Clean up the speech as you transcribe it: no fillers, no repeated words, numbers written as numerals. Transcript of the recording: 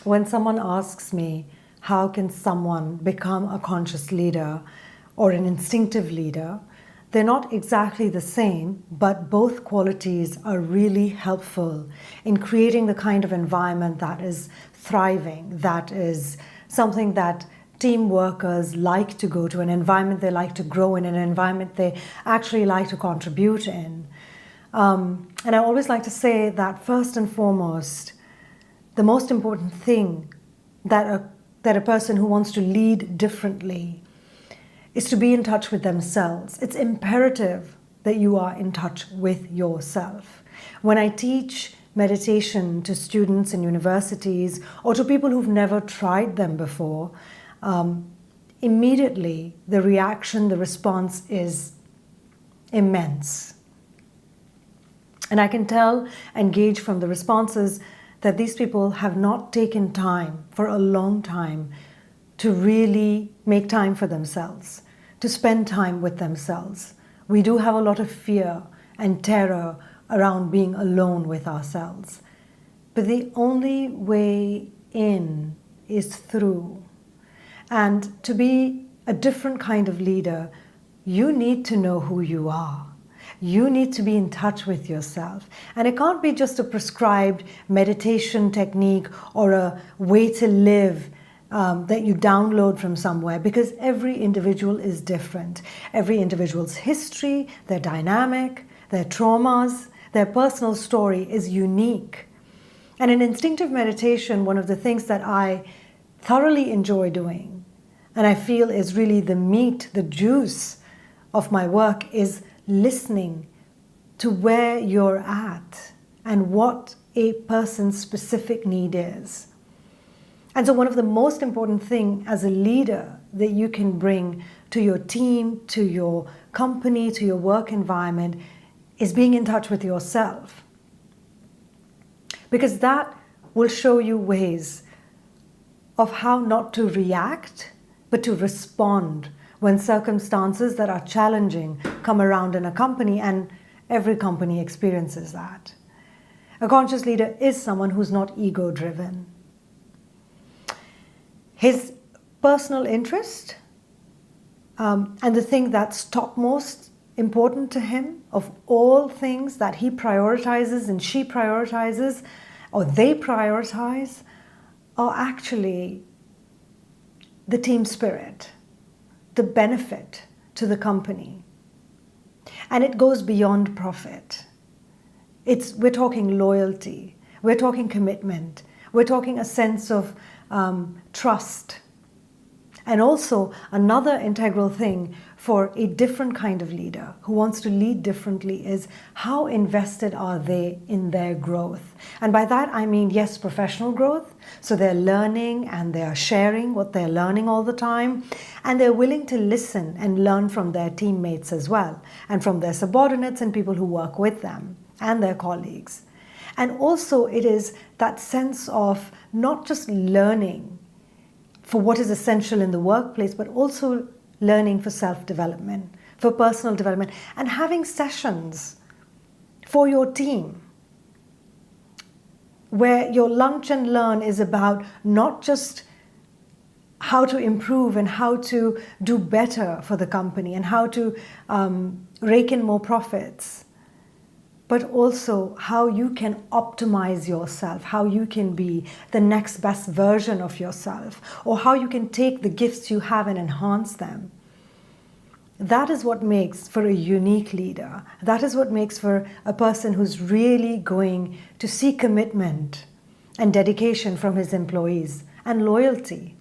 When someone asks me, how can someone become a conscious leader or an instinctive leader, they're not exactly the same, but both qualities are really helpful in creating the kind of environment that is thriving, that is something that team workers like to go to, an environment they like to grow in, an environment they actually like to contribute in. And I always like to say that first and foremost, the most important thing that a person who wants to lead differently is to be in touch with themselves. It's imperative that you are in touch with yourself. When I teach meditation to students in universities or to people who've never tried them before, immediately the reaction, the response is immense. And I can tell and gauge from the responses that these people have not taken time for a long time to really make time for themselves, to spend time with themselves. We do have a lot of fear and terror around being alone with ourselves. But the only way in is through. And to be a different kind of leader, you need to know who you are. You need to be in touch with yourself. And it can't be just a prescribed meditation technique or a way to live that you download from somewhere, because every individual is different. Every individual's history, their dynamic, their traumas, their personal story is unique. And in instinctive meditation, one of the things that I thoroughly enjoy doing, and I feel is really the meat, the juice of my work, is listening to where you're at and what a person's specific need is. And so one of the most important things as a leader that you can bring to your team, to your company, to your work environment is being in touch with yourself. Because that will show you ways of how not to react, but to respond when circumstances that are challenging come around in a company, and every company experiences that. A conscious leader is someone who's not ego-driven. His personal interest and the thing that's topmost important to him, of all things that he prioritizes and she prioritizes or they prioritize, are actually the team spirit, the benefit to the company. And it goes beyond profit. We're talking loyalty, we're talking commitment, we're talking a sense of trust. And also another integral thing for a different kind of leader who wants to lead differently is how invested are they in their growth. And by that I mean, yes, professional growth. So they're learning and they're sharing what they're learning all the time. And they're willing to listen and learn from their teammates as well, and from their subordinates and people who work with them and their colleagues. And also it is that sense of not just learning for what is essential in the workplace, but also learning for self-development, for personal development, and having sessions for your team where your lunch and learn is about not just how to improve and how to do better for the company and how to rake in more profits, but also how you can optimize yourself, how you can be the next best version of yourself, or how you can take the gifts you have and enhance them. That is what makes for a unique leader. That is what makes for a person who's really going to see commitment and dedication from his employees and loyalty.